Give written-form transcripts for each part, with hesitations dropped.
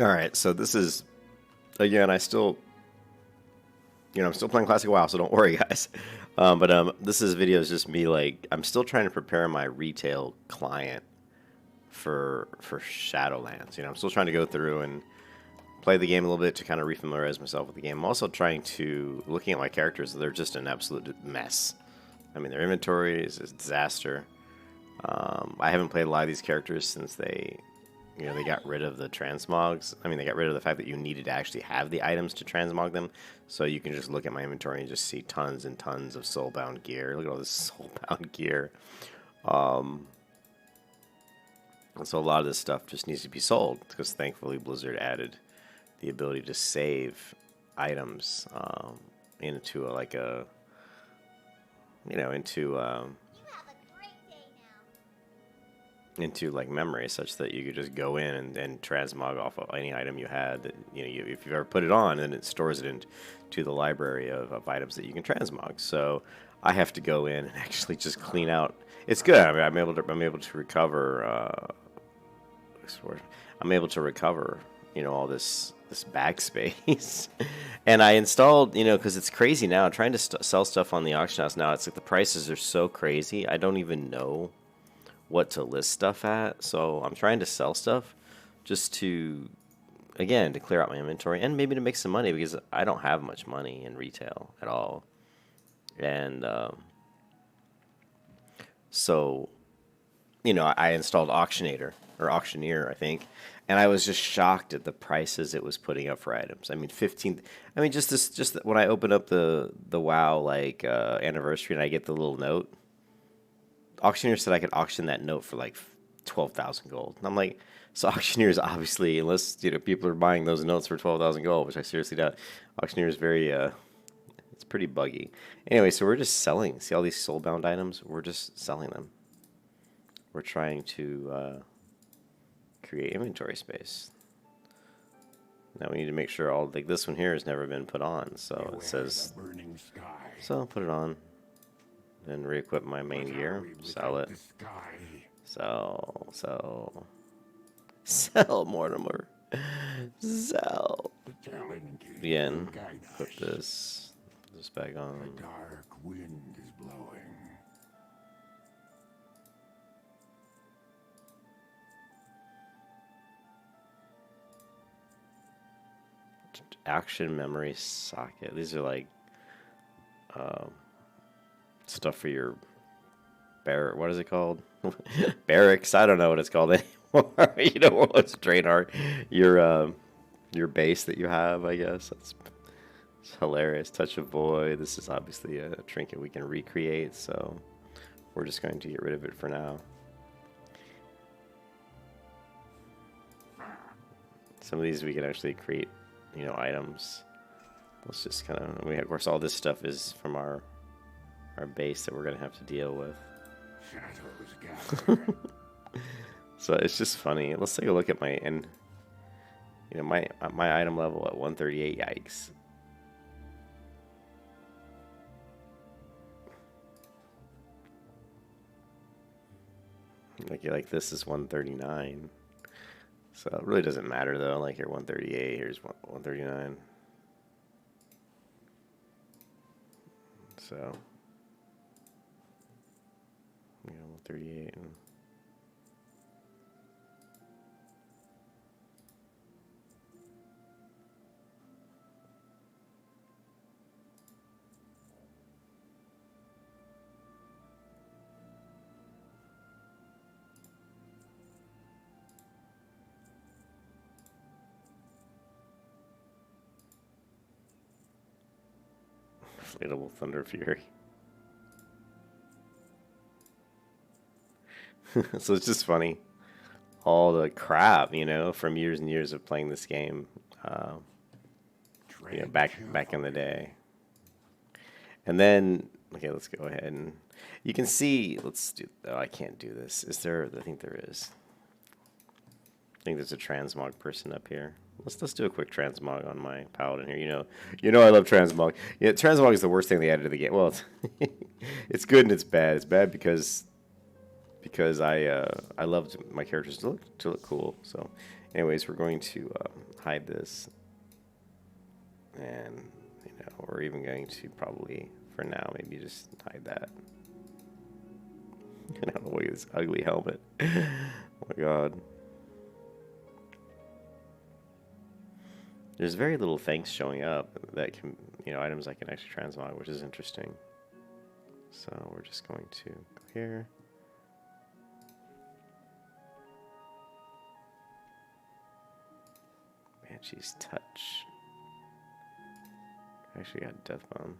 All right, so this is again. I still, I'm still playing Classic WoW, so don't worry, guys. This is video is just me like I'm still trying to prepare my retail client for Shadowlands. I'm still trying to go through and play the game a little bit to kind of refamiliarize myself with the game. I'm also trying to looking at my characters. They're just an absolute mess. I mean, their inventory is a disaster. I haven't played a lot of these characters since they got rid of the transmogs. I mean, they got rid of the fact that you needed to actually have the items to transmog them. So you can just look at my inventory and just see tons and tons of soulbound gear. Look at all this soulbound gear. And so a lot of this stuff just needs to be sold because thankfully Blizzard added the ability to save items into into like memory, such that you could just go in and transmog off of any item you had that if you've ever put it on, then it stores it into the library of items that you can transmog. So I have to go in and actually just clean out. It's good. I mean, I'm able to recover. I'm able to recover all this bag space. And I installed, because it's crazy now trying to sell stuff on the auction house now. It's like the prices are so crazy. I don't even know what to list stuff at. So I'm trying to sell stuff just to, again, to clear out my inventory and maybe to make some money because I don't have much money in retail at all. And so, I installed Auctioneer, I think, and I was just shocked at the prices it was putting up for items. I mean, when I open up the WoW anniversary and I get the little note, Auctioneer said I could auction that note for like 12,000 gold. And I'm like, so Auctioneer is obviously, unless people are buying those notes for 12,000 gold, which I seriously doubt. Auctioneer is very it's pretty buggy. Anyway, so we're just selling. See all these soulbound items? We're just selling them. We're trying to create inventory space. Now we need to make sure this one here has never been put on. So it says, so I'll put it on. Then re-equip my main gear. Sell it. Sell, Mortimer. Sell. Again, put this back on. The dark wind is blowing. Action memory socket. These are like stuff for your what is it called? Barracks. I don't know what it's called anymore. What's Draenor? Your base that you have, I guess. It's hilarious. Touch of Void. This is obviously a trinket we can recreate, so we're just going to get rid of it for now. Some of these we can actually create, items. Let's just kind of, of course, all this stuff is from our base that we're going to have to deal with. So it's just funny. Let's take a look at my item level at 138. Yikes. Like this is 139. So it really doesn't matter though. Like here 138, here's 139. So 138. Inflatable Thunder Fury. So it's just funny. All the crap, from years and years of playing this game. Back in the day. And then, okay, let's go ahead and you can see, I can't do this. Is there, I think there is. I think there's a transmog person up here. Let's do a quick transmog on my paladin here. I love transmog. Yeah, transmog is the worst thing they added to the game. Well, it's good and it's bad. It's bad because I loved my characters to look cool. So, anyways, we're going to hide this. And, you know, we're even going to probably, for now, maybe just hide that. And I don't know, look at this ugly helmet. Oh my god. There's very little thanks showing up that can, you know, items I can actually transmog, which is interesting. So we're just going to go here. Banshee's Touch. I actually got Death Bomb.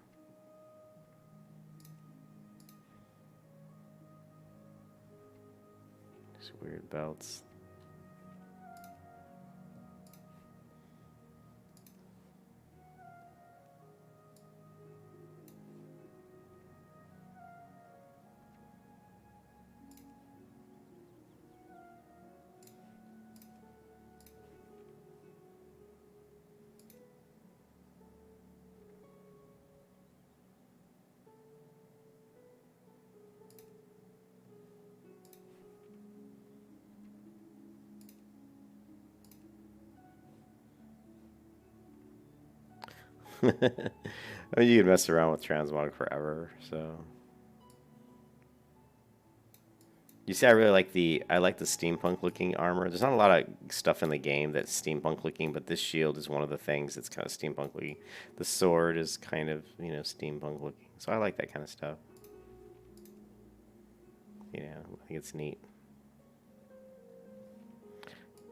These weird belts. I mean, you can mess around with transmog forever, so. You see, I like the steampunk looking armor. There's not a lot of stuff in the game that's steampunk looking, but this shield is one of the things that's kind of steampunk looking. The sword is kind of, you know, steampunk looking. So I like that kind of stuff. You know, I think it's neat.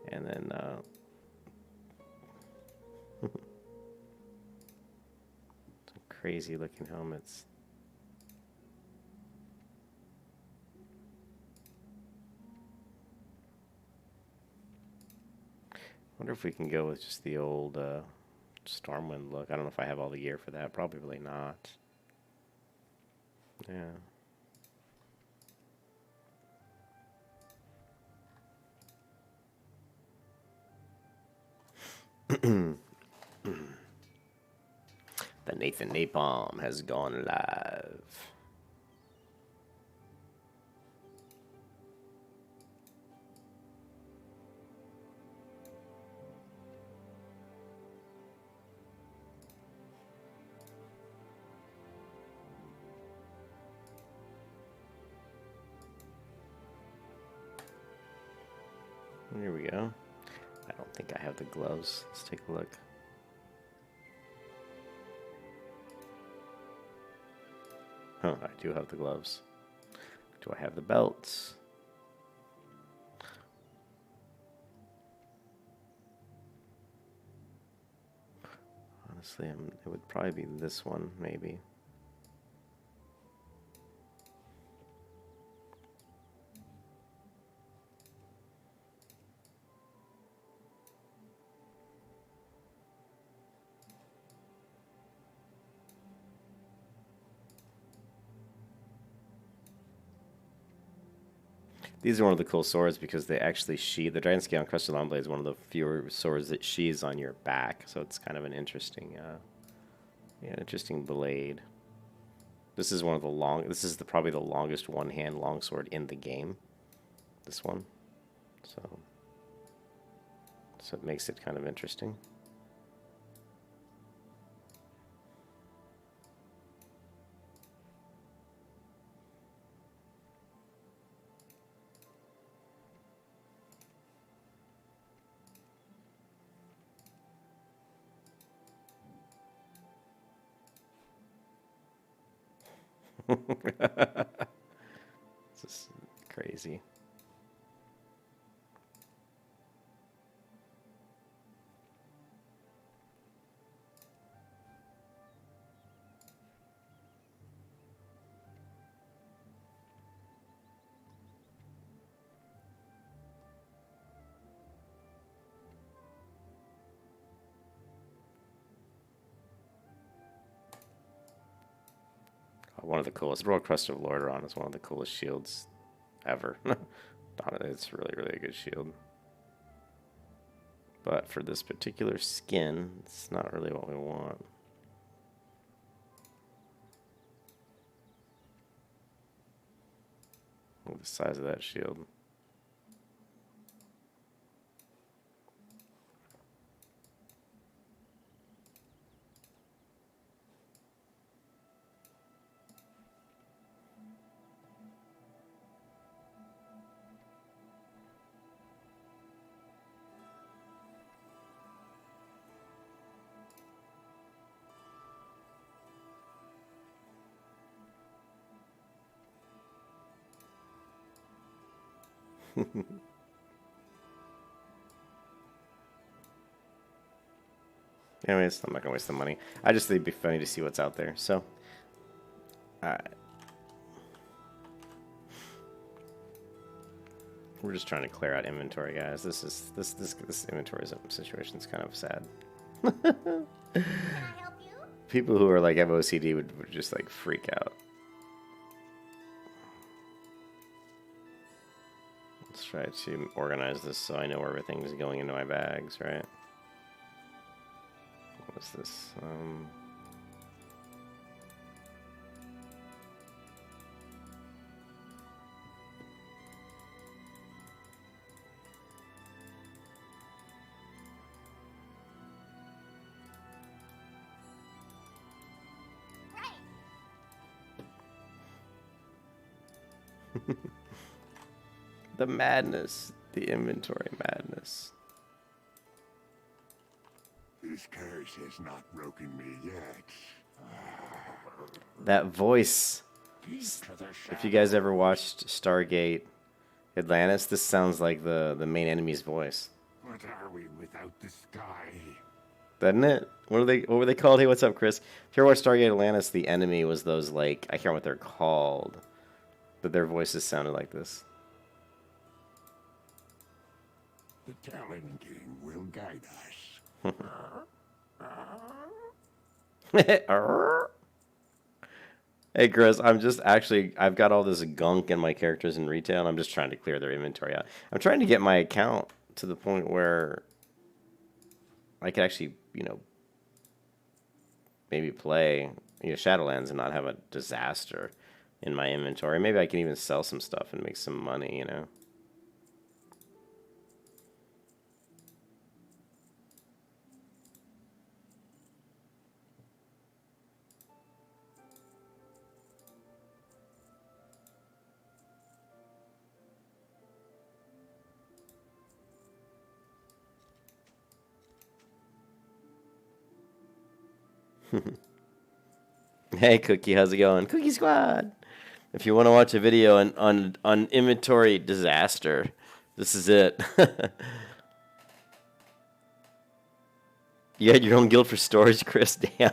And then, some crazy looking helmets. Wonder if we can go with just the old Stormwind look. I don't know if I have all the gear for that. Probably not. Yeah. The Nathan Napalm has gone live. Here we go. I don't think I have the gloves. Let's take a look. Oh, I do have the gloves. Do I have the belts? Honestly, it would probably be this one, maybe. These are one of the cool swords because they actually sheathe. The Dragon Scale Encrusted Long Blade is one of the fewer swords that sheathes on your back, so it's kind of an interesting, interesting blade. This is one of the long. This is probably the longest one-hand longsword in the game. This one, so it makes it kind of interesting. This is crazy. One of the coolest. Royal Crest of Lordaeron is one of the coolest shields ever. It's really, really a good shield. But for this particular skin, it's not really what we want. Look at the size of that shield. Anyways, I'm not gonna waste the money. I just think it'd be funny to see what's out there. So, alright. We're just trying to clear out inventory, guys. This inventory situation is kind of sad. Can I help you? People who are like have OCD would just like freak out. Let's try to organize this so I know where everything is going into my bags, right? What's this? Right. The madness. The inventory madness. This curse has not broken me yet. That voice. Keep to the If you guys ever watched Stargate Atlantis, this sounds like the main enemy's voice. What are we without the sky? Doesn't it? What were they called? Hey, what's up, Chris? If you ever watched Stargate Atlantis, the enemy was those like I can't remember what they're called. But their voices sounded like this. The Talon King will guide us. Hey, Chris, I've got all this gunk in my characters in retail, and I'm just trying to clear their inventory out. I'm trying to get my account to the point where I could actually, maybe play, Shadowlands and not have a disaster in my inventory. Maybe I can even sell some stuff and make some money, Hey, Cookie, how's it going? Cookie Squad! If you want to watch a video on inventory disaster, this is it. You had your own guild for storage, Chris. Damn.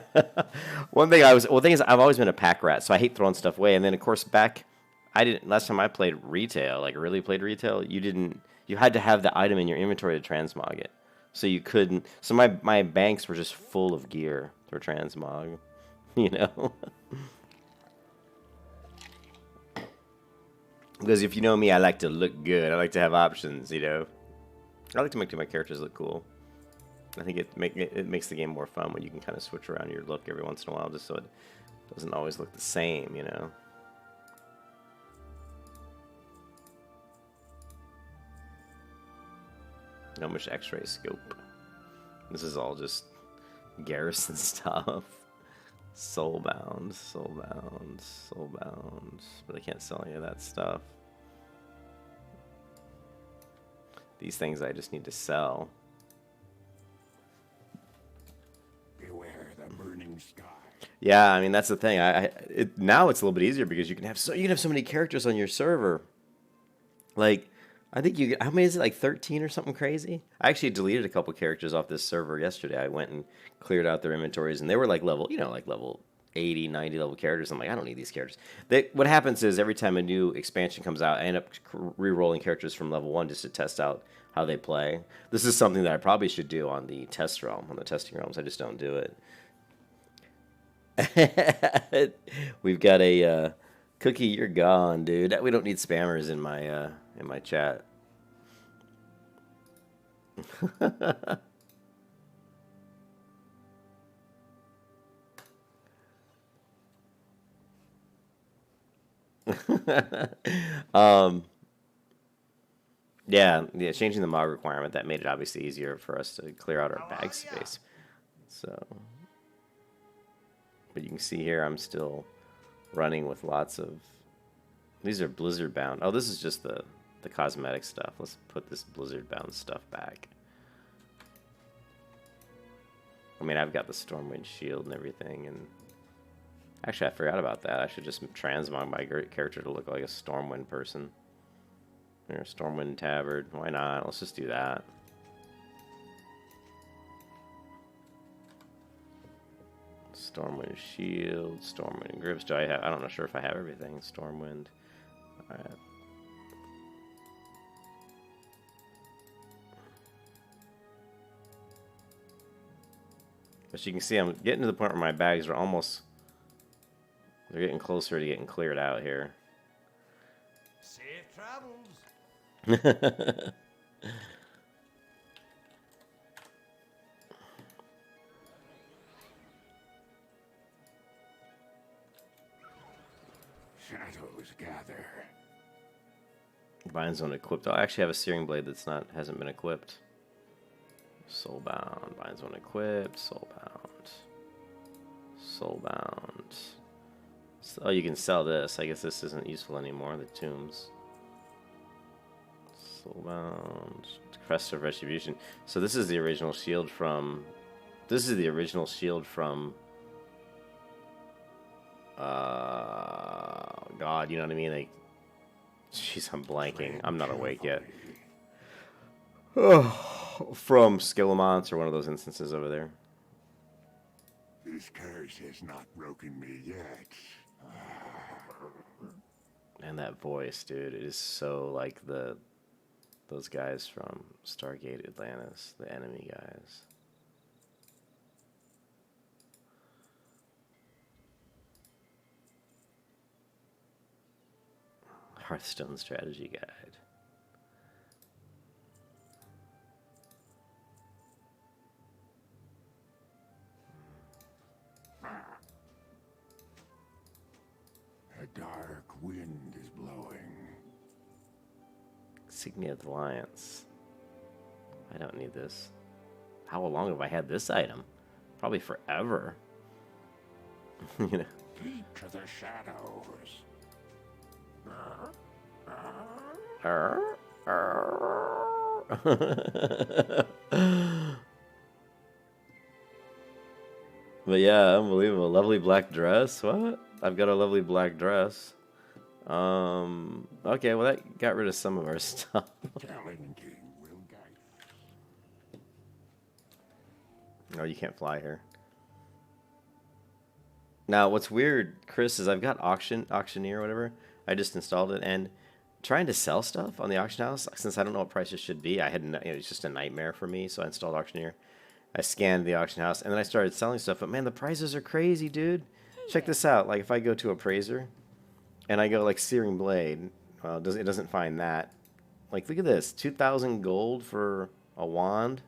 One thing is I've always been a pack rat, so I hate throwing stuff away. And then of course last time I played retail, like really played retail, you had to have the item in your inventory to transmog it. So you couldn't. So my banks were just full of gear for transmog, Because if you know me, I like to look good. I like to have options, I like to make my characters look cool. I think it makes the game more fun when you can kind of switch around your look every once in a while, just so it doesn't always look the same, How much X-ray scope? This is all just garrison stuff. Soulbound. But I can't sell any of that stuff. These things I just need to sell. Beware the burning sky. Yeah, I mean that's the thing. Now it's a little bit easier because you can have so many characters on your server. Like, I think how many is it? Like 13 or something crazy? I actually deleted a couple characters off this server yesterday. I went and cleared out their inventories, and they were like level 80, 90 level characters. I'm like, I don't need these characters. What happens is every time a new expansion comes out, I end up re-rolling characters from level 1 just to test out how they play. This is something that I probably should do on the test realm, on the testing realms. I just don't do it. We've got a Cookie, you're gone, dude. We don't need spammers in my chat. Yeah, changing the mod requirement, that made it obviously easier for us to clear out our bag space. So, but you can see here I'm still running with lots of, these are blizzard bound. Oh, this is just the cosmetic stuff. Let's put this blizzard bound stuff back. I mean, I've got the Stormwind shield and everything, and actually I forgot about that. I should just transmog my character to look like a Stormwind person. There, Stormwind Tabard. Why not? Let's just do that. Stormwind Shield, Stormwind Grips. Do I have? I'm not sure if I have everything. Stormwind. Alright. As you can see, I'm getting to the point where my bags are almost... They're getting closer to getting cleared out here. Safe travels. Shadows gather. Bind Zone equipped. I actually have a Searing Blade that's hasn't been equipped. Soulbound. Bind Zone equipped. Soulbound. Soulbound. So, oh, you can sell this. I guess this isn't useful anymore. The tombs. Soulbound. Crest of Retribution. So this is the original shield from... This is the original shield from... God, you know what I mean? Like... Jeez, I'm blanking. I'm not awake yet. Oh, from Skillamont or one of those instances over there. This curse has not broken me yet. And that voice, dude, it is so like those guys from Stargate Atlantis, the enemy guys. Hearthstone Strategy Guide. A dark wind is blowing. Insignia of the Alliance. I don't need this. How long have I had this item? Probably forever. You know. Deep to the shadows. But yeah, unbelievable. Lovely black dress. What? I've got a lovely black dress. Okay, well that got rid of some of our stuff. Talon King will guide. Oh, you can't fly here. Now, what's weird, Chris, is I've got Auctioneer or whatever. I just installed it, and trying to sell stuff on the auction house, since I don't know what prices should be, it's just a nightmare for me, so I installed Auctioneer. I scanned the auction house, and then I started selling stuff, but man, the prices are crazy, dude. Check this out. Like, if I go to Appraiser, and I go, like, Searing Blade, well, it doesn't find that. Like, look at this. 2,000 gold for a wand?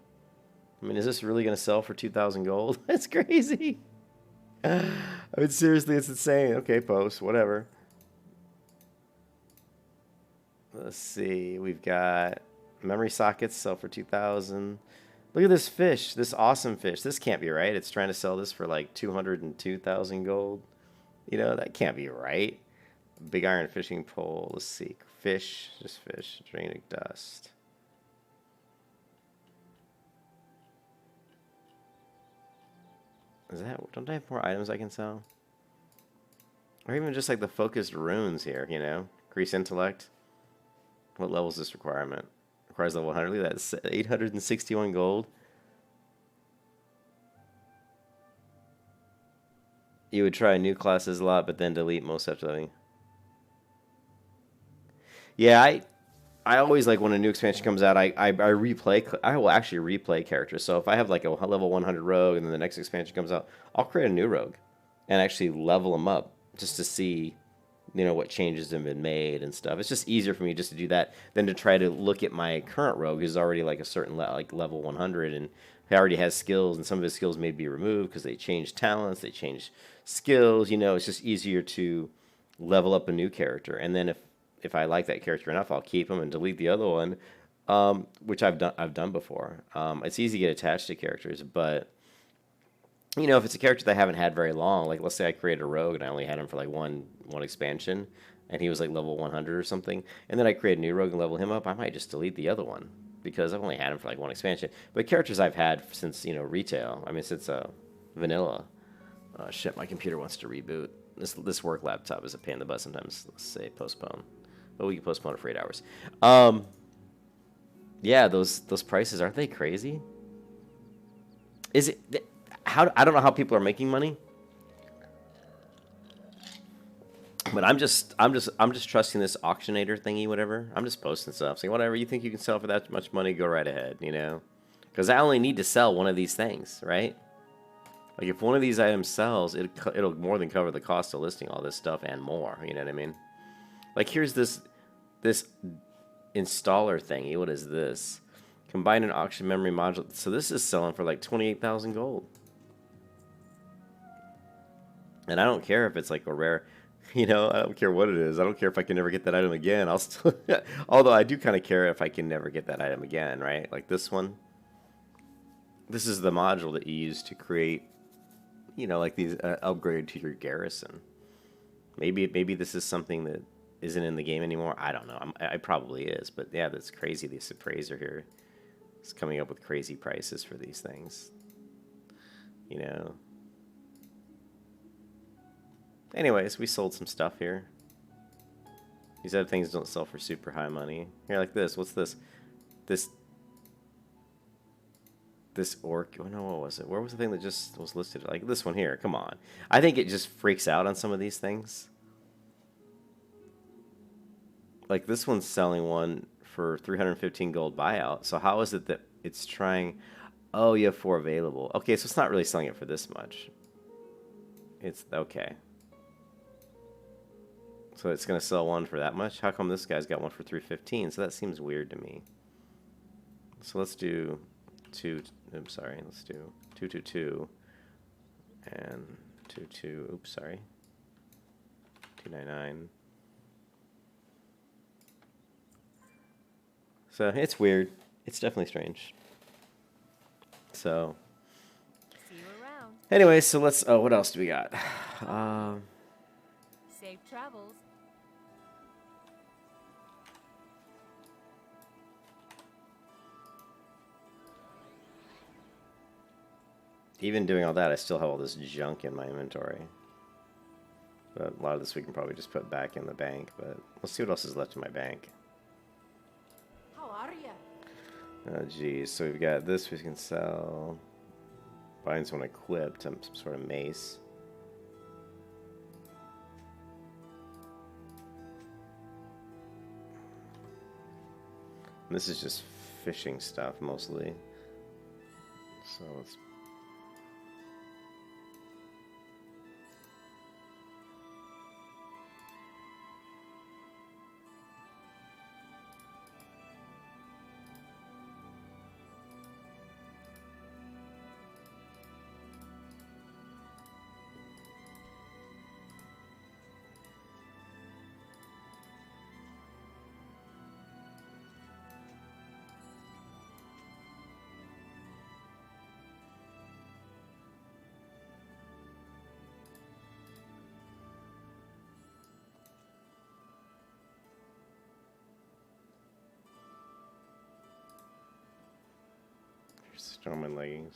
I mean, is this really going to sell for 2,000 gold? That's crazy. I mean, seriously, it's insane. Okay, post, whatever. Let's see. We've got memory sockets sell for 2,000. Look at this fish. This awesome fish. This can't be right. It's trying to sell this for like 202,000 gold. You know, that can't be right. Big iron fishing pole. Let's see. Fish. Just fish. Draining dust. Is that... Don't I have more items I can sell? Or even just like the focused runes here, you know? Increase intellect. What level is this requirement? Requires level 100. Look at that. That's 861 gold. You would try new classes a lot, but then delete most after that. Yeah, I always like when a new expansion comes out, I will actually replay characters. So if I have like a level 100 rogue and then the next expansion comes out, I'll create a new rogue and actually level them up just to see, you know, what changes have been made and stuff. It's just easier for me just to do that than to try to look at my current rogue who's already like a certain like level 100 and he already has skills, and some of his skills may be removed because they changed talents, they changed skills. You know, it's just easier to level up a new character, and then if I like that character enough, I'll keep him and delete the other one, which I've done before. It's easy to get attached to characters, but you know, if it's a character that I haven't had very long, like let's say I created a rogue and I only had him for like one expansion, and he was like level 100 or something, and then I create a new rogue and level him up, I might just delete the other one because I've only had him for like one expansion. But characters I've had since, you know, retail, I mean since vanilla. Shit, my computer wants to reboot. This work laptop is a pain in the butt sometimes. Let's say postpone. but we can postpone it for 8 hours. Yeah, those prices, aren't they crazy? Is it how I don't know how people are making money, but I'm just trusting this auctionator thingy, whatever. I'm just posting stuff saying whatever you think you can sell for that much money, go right ahead, you know, because I only need to sell one of these things, right? Like if one of these items sells, it'll more than cover the cost of listing all this stuff and more. You know what I mean? Like here's this installer thingy. What is this? Combine an auction memory module. So this is selling for like 28,000 gold. And I don't care if it's like a rare, you know, I don't care what it is. I don't care if I can never get that item again. I'll still, although I do kind of care if I can never get that item again, right? Like this one. This is the module that you use to create, you know, like these upgrade to your garrison. Maybe this is something that isn't in the game anymore. I don't know. I probably is, but yeah, that's crazy. This appraiser here is coming up with crazy prices for these things. You know. Anyways, we sold some stuff here. These other things don't sell for super high money. Here, like this. What's this? This orc. Oh no, what was it? Where was the thing that just was listed? Like this one here. Come on. I think it just freaks out on some of these things. Like this one's selling one for 315 gold buyout. So how is it that it's trying? Oh, you have 4 available. Okay, so it's not really selling it for this much. It's okay. So it's going to sell one for that much? How come this guy's got one for 315? So that seems weird to me. So let's do let's do 222 and 22, oops, sorry. 299. So it's weird. It's definitely strange. So See you around. anyway, so let's, oh, what else do we got? Safe travels. Even doing all that, I still have all this junk in my inventory. But a lot of this we can probably just put back in the bank. But let's see what else is left in my bank. How are ya? Oh, geez. So we've got this we can sell. Find someone equipped. Some sort of mace. And this is just fishing stuff, mostly. So let's... Storm and leggings.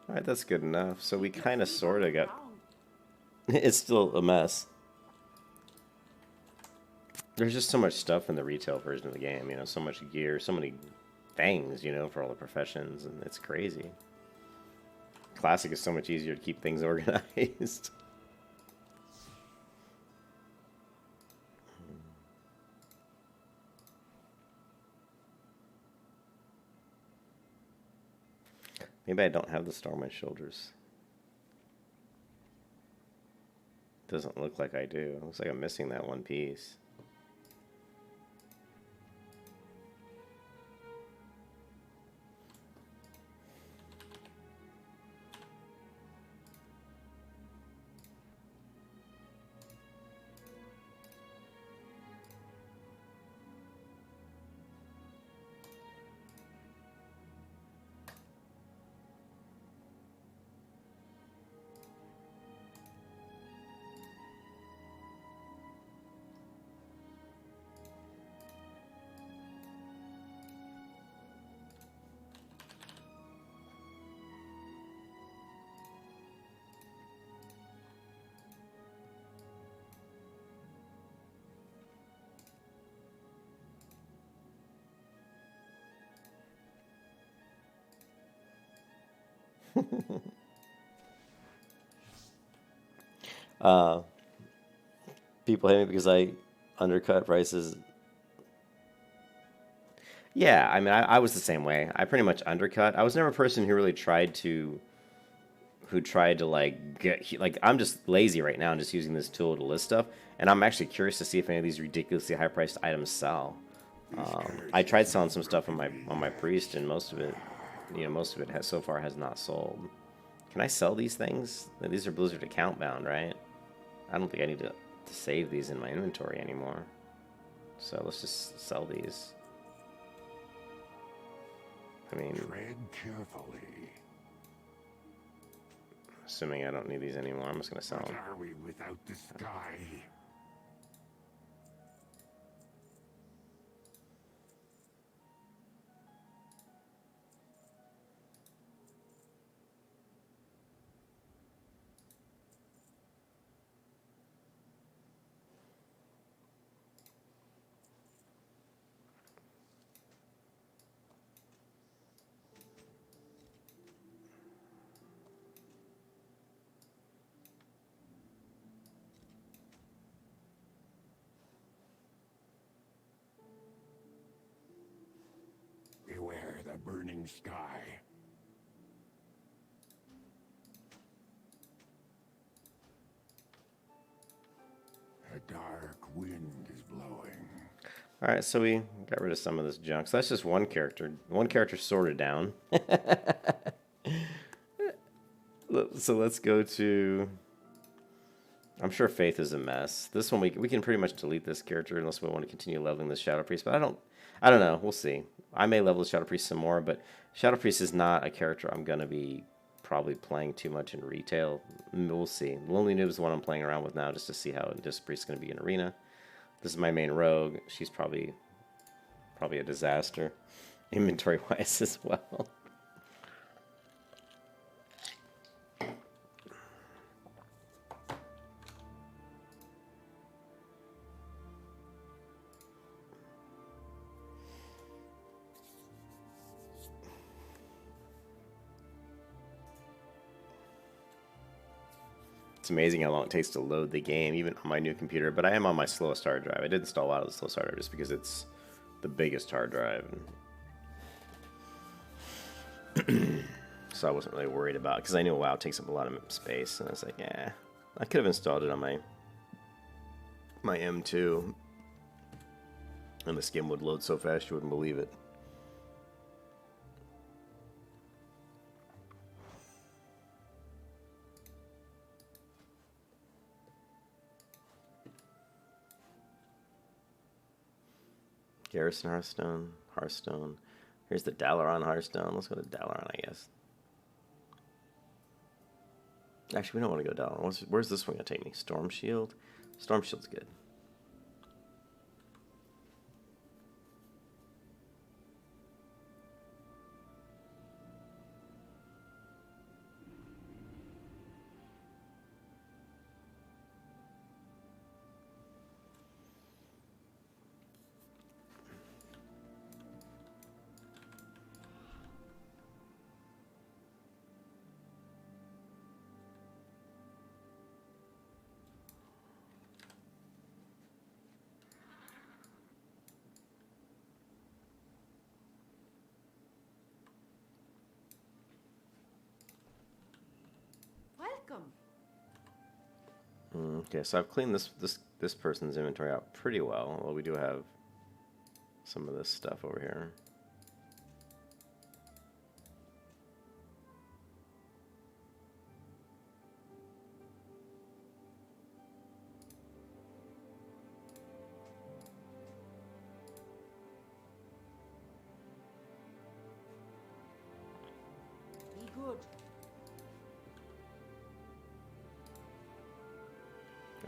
Alright, that's good enough. So we kind of sort of got... It's still a mess. There's just so much stuff in the retail version of the game, you know, so much gear, so many things, you know, for all the professions, and it's crazy. Classic is so much easier to keep things organized. Maybe I don't have the star on my shoulders. Doesn't look like I do. Looks like I'm missing that one piece. People hate me because I undercut prices. Yeah, I mean, I was the same way. I pretty much undercut. I was never a person who really tried to like like I'm just lazy right now and just using this tool to list stuff, and I'm actually curious to see if any of these ridiculously high priced items sell. I tried selling some stuff on my priest, and most of it, most of it has so far has not sold. Can I sell these things? These are Blizzard account bound, right? I don't think I need to save these in my inventory anymore. So let's just sell these. I mean, Tread carefully. assuming I don't need these anymore, I'm just gonna sell What them. are we without the sky? Beware the burning sky. A dark wind is blowing. All right, so we got rid of some of this junk. So that's just one character. One character sorted down. So let's go to... I'm sure Faith is a mess. This one, we can pretty much delete this character unless we want to continue leveling this Shadow Priest. But I don't know. We'll see. I may level the Shadow Priest some more, but Shadow Priest is not a character I'm going to be probably playing too much in retail. We'll see. Lonely Noob is the one I'm playing around with now just to see how this priest is going to be in arena. This is my main rogue. She's probably a disaster, inventory-wise as well. It's amazing how long it takes to load the game, even on my new computer. But I am on my slowest hard drive. I did install a lot of the slowest hard drive just because it's the biggest hard drive. So I wasn't really worried about it because I knew WoW takes up a lot of space, and I was like, yeah, I could have installed it on my M2, and the skin would load so fast you wouldn't believe it. Garrison Hearthstone. Here's the Dalaran Hearthstone. Let's go to Dalaran, I guess. Actually, we don't want to go Dalaran. Where's this one going to take me? Storm Shield? Storm Shield's good. Welcome. Okay, so I've cleaned this person's inventory out pretty well. Well, we do have some of this stuff over here. Be good.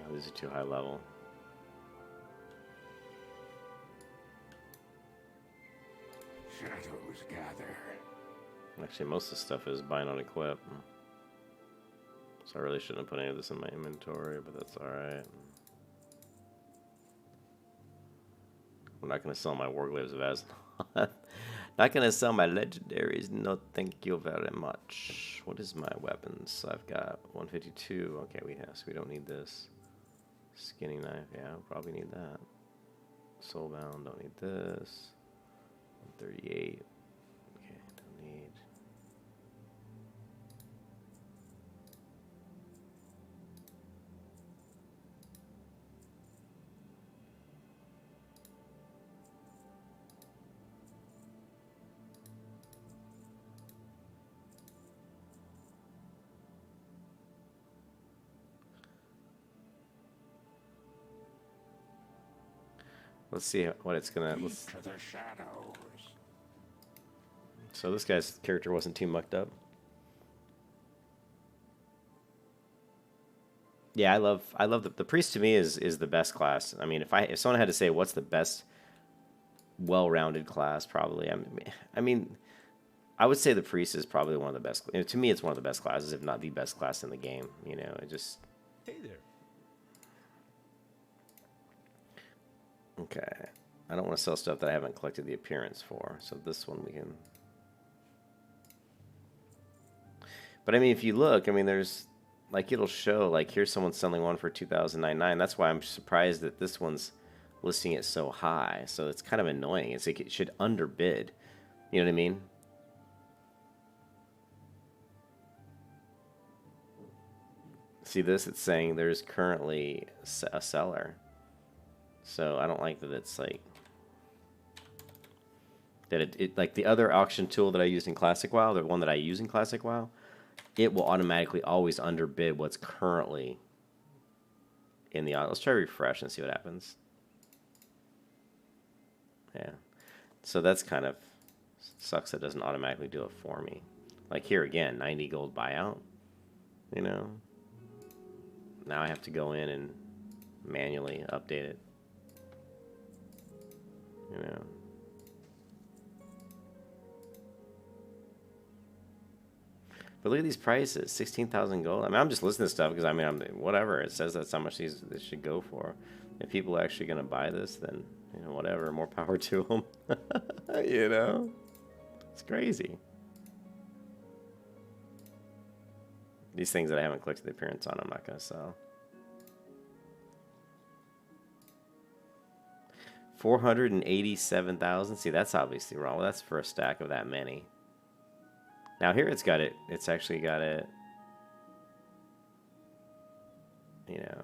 Oh, these are too high level. Shadows gather. Actually, most of the stuff is bind on equip. So I really shouldn't have put any of this in my inventory, but that's alright. I'm not going to sell my Warglaives of Azeroth. Not gonna sell my legendaries. No, thank you very much. What is my weapons? I've got 152. Okay, so we don't need this. Skinning knife. Yeah, I'll probably need that. Soulbound. Don't need this. 138. Okay, don't need. Let's see what it's gonna. Lead Let's, to the shadows. so this guy's character wasn't too mucked up. Yeah, I love the priest. To me is the best class. I mean, if someone had to say what's the best well-rounded class, probably I mean I would say the priest is probably one of the best. To me, it's one of the best classes, if not the best class in the game. You know, it just. Hey there. Okay. I don't want to sell stuff that I haven't collected the appearance for. So this one we can. But I mean, if you look, I mean, there's like it'll show like here's someone selling one for 2,099. That's why I'm surprised that this one's listing it so high. So it's kind of annoying. It's like it should underbid. You know what I mean? See this? It's saying there's currently a seller. So I don't like that it's like that it like the other auction tool that I used in Classic WoW, the one that I use in Classic WoW, it will automatically always underbid what's currently in the. Let's try refresh and see what happens. Yeah. So that's kind of sucks. That doesn't automatically do it for me. Like here again, 90 gold buyout. You know. Now I have to go in and manually update it. You know. But look at these prices, 16,000 gold. I mean, I'm just listening to stuff because I mean, whatever. It says that's how much these should go for. If people are actually going to buy this, then you know, whatever. More power to them. You know, it's crazy. These things that I haven't clicked the appearance on, I'm not going to sell. 487,000. See, that's obviously wrong. Well, that's for a stack of that many. Now here it's got it. It's actually got it. You know,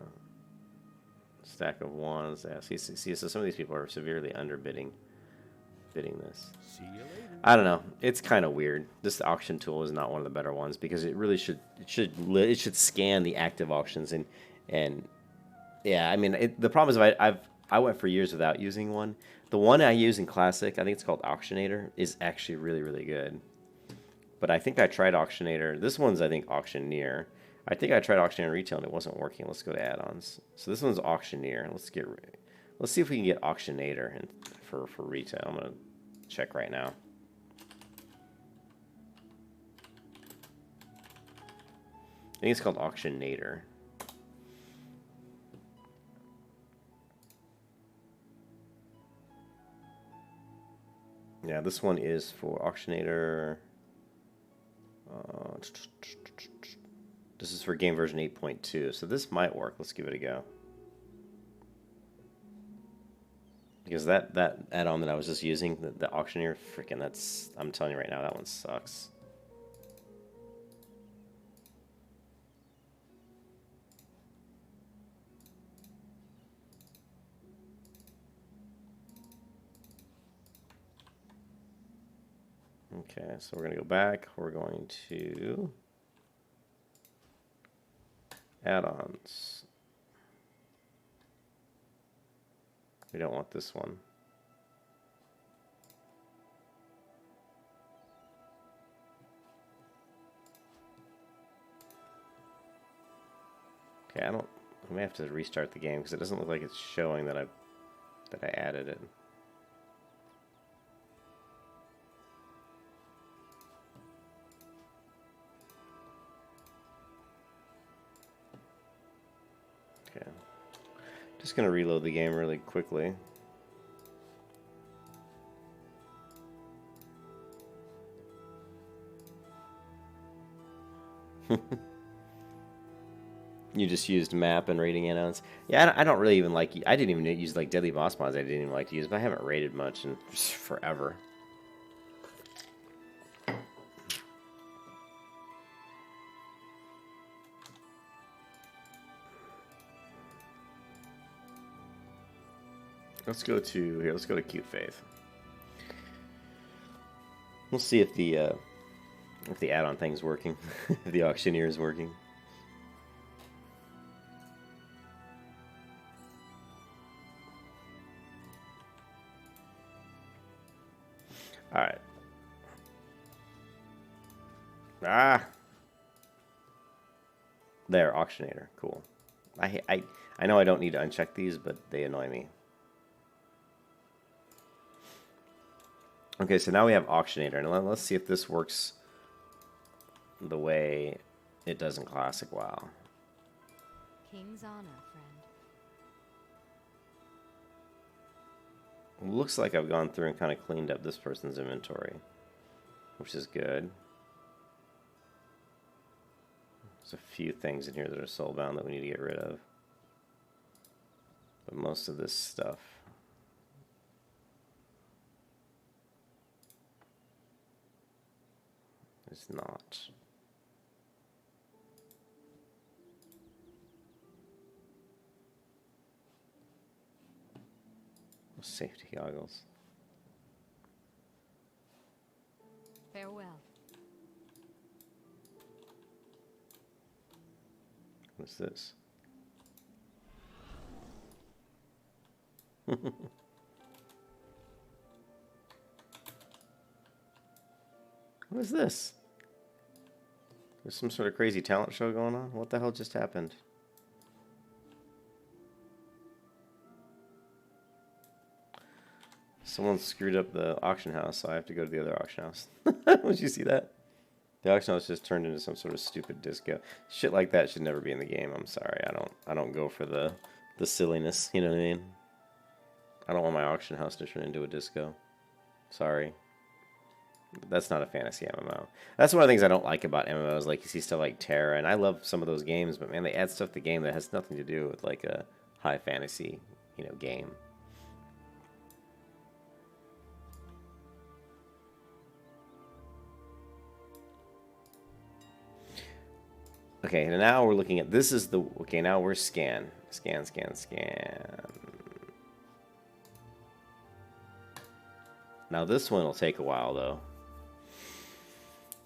stack of ones. Yeah, see, so some of these people are severely underbidding, bidding this. See you later. I don't know. It's kind of weird. This auction tool is not one of the better ones because it really it should scan the active auctions and yeah. I mean, the problem is I went for years without using one. The one I use in Classic, I think it's called Auctionator, is actually really, really good. But I think I tried Auctionator. This one's, I think, Auctioneer. I think I tried Auctioneer in retail and it wasn't working. Let's go to add-ons. So this one's Auctioneer. Let's see if we can get Auctionator for retail. I'm gonna check right now. I think it's called Auctionator. Yeah, this one is for Auctionator. This is for game version 8.2, so this might work. Let's give it a go. Because that add-on that I was just using, the Auctioneer, freaking that's, I'm telling you right now, that one sucks. Okay, so we're going to go back. We're going to add-ons. We don't want this one. Okay, I may have to restart the game because it doesn't look like it's showing that I added it. Okay. Just going to reload the game really quickly. You just used map and rating add-ons. Yeah, I don't really even like. I didn't even use like deadly boss mods. I didn't even like to use, but I haven't rated much in forever. Let's go to here. Let's go to Cute Faith. We'll see if the add-on thing's working, if the auctioneer is working. All right. Ah. There, auctionator. Cool. I know I don't need to uncheck these, but they annoy me. Okay, so now we have auctionator, and let's see if this works the way it does in Classic WoW. King's honor, friend. Looks like I've gone through and kind of cleaned up this person's inventory, which is good. There's a few things in here that are soulbound that we need to get rid of. But most of this stuff is not. Safety goggles. Farewell. What's this? What is this? There's some sort of crazy talent show going on? What the hell just happened? Someone screwed up the auction house, so I have to go to the other auction house. Did you see that? The auction house just turned into some sort of stupid disco. Shit like that should never be in the game. I'm sorry. I don't go for the silliness, you know what I mean? I don't want my auction house to turn into a disco. Sorry. That's not a fantasy MMO. That's one of the things I don't like about MMOs. Like, you see stuff like Terra, and I love some of those games, but man, they add stuff to the game that has nothing to do with like a high fantasy, game. Okay, and now we're looking at, this is the, okay, now we're scan. Scan. Now this one will take a while, though.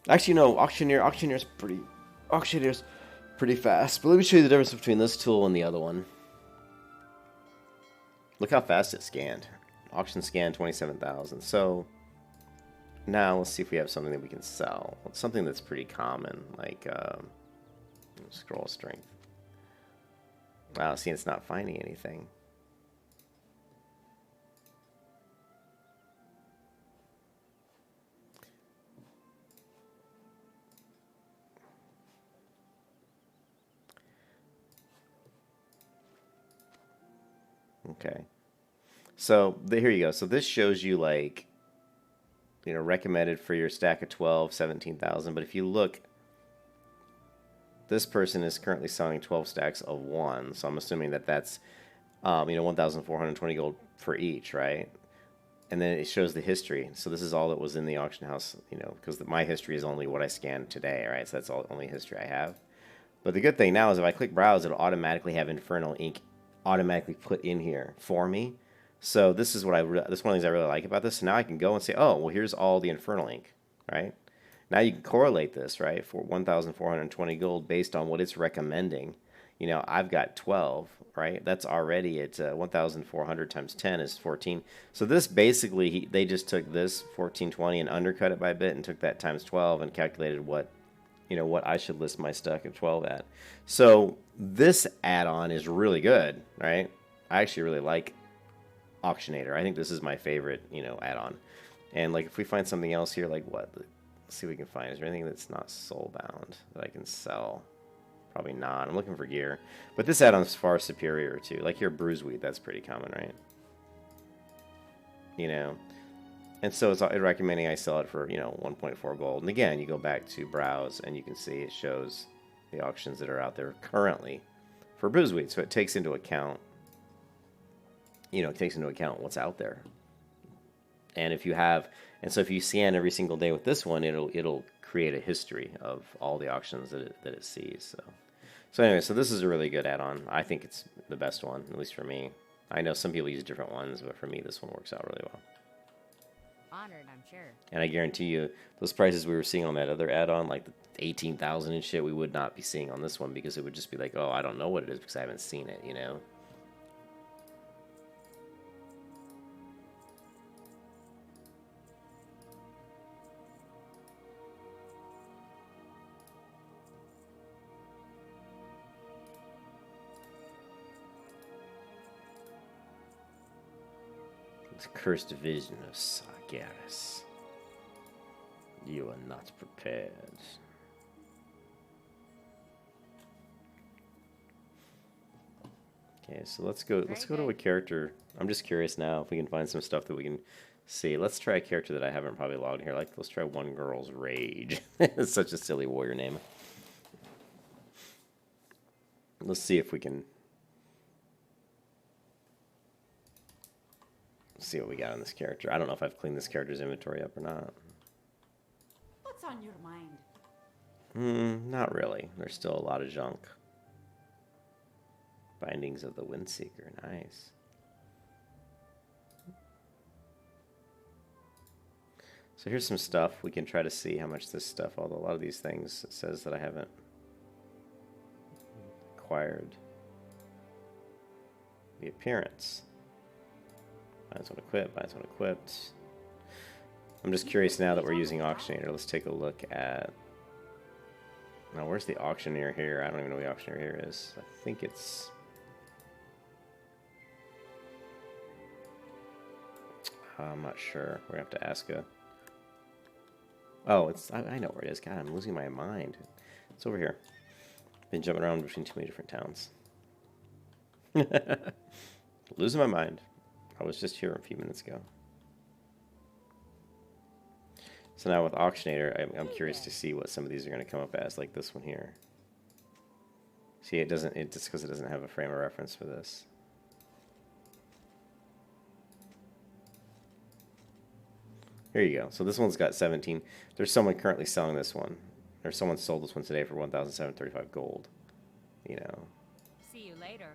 Actually, no, auctioneer's pretty fast. But let me show you the difference between this tool and the other one. Look how fast it scanned. Auction scan 27,000. So now let's see if we have something that we can sell. Something that's pretty common, like scroll strength. Wow, see, it's not finding anything. Okay. So here you go. So this shows you like, recommended for your stack of 12, 17,000. But if you look, this person is currently selling 12 stacks of 1. So I'm assuming that that's, 1,420 gold for each, right? And then it shows the history. So this is all that was in the auction house, because my history is only what I scanned today, right? So that's all only history I have. But the good thing now is if I click browse, it'll automatically have Infernal Ink automatically put in here for me. So this is what this is one of the things I really like about this. So now I can go and say, oh, well, here's all the Infernal Ink, right? Now you can correlate this, right, for 1,420 gold based on what it's recommending. I've got 12, right? That's already at 1,400 times 10 is 14. So this basically, they just took this 1420 and undercut it by a bit and took that times 12 and calculated what I should list my stack of 12 at. So this add-on is really good, right? I actually really like Auctionator. I think this is my favorite, add-on. And like if we find something else here, like what? Let's see what we can find. Is there anything that's not soulbound that I can sell? Probably not. I'm looking for gear. But this add-on is far superior to, like here, Bruiseweed, that's pretty common, right? And so it's recommending I sell it for, 1.4 gold. And again, you go back to browse and you can see it shows the auctions that are out there currently for Boozweed. So it takes into account, it takes into account what's out there. And if you have, and so if you scan every single day with this one, it'll create a history of all the auctions that it sees. So anyway, so this is a really good add-on. I think it's the best one, at least for me. I know some people use different ones, but for me, this one works out really well. Honored, I'm sure. And I guarantee you, those prices we were seeing on that other add-on, like the 18,000 and shit, we would not be seeing on this one because it would just be like, oh, I don't know what it is because I haven't seen it, you know? Cursed vision of Sargeras. You are not prepared. Okay, so let's go to a character. I'm just curious now if we can find some stuff that we can see. Let's try a character that I haven't probably logged here. Like, let's try One Girl's Rage. It's such a silly warrior name. Let's see if we can see what we got on this character. I don't know if I've cleaned this character's inventory up or not. What's on your mind? Not really. There's still a lot of junk. Bindings of the Windseeker. Nice. So here's some stuff. We can try to see how much this stuff, although a lot of these things it says that I haven't acquired. The appearance. Buys one equipped, buys one equipped. I'm just curious now that we're using Auctioneer. Let's take a look at... Now, where's the Auctioneer here? I don't even know what the Auctioneer here is. I think it's... I'm not sure. We're going to have to ask a... Oh, it's... I know where it is. God, I'm losing my mind. It's over here. Been jumping around between too many different towns. Losing my mind. I was just here a few minutes ago. So now with Auctionator, I'm curious to see what some of these are going to come up as, like this one here. See, it doesn't, just because it doesn't have a frame of reference for this. Here you go. So this one's got 17. There's someone currently selling this one. Or someone sold this one today for 1,735 gold. You know. See you later.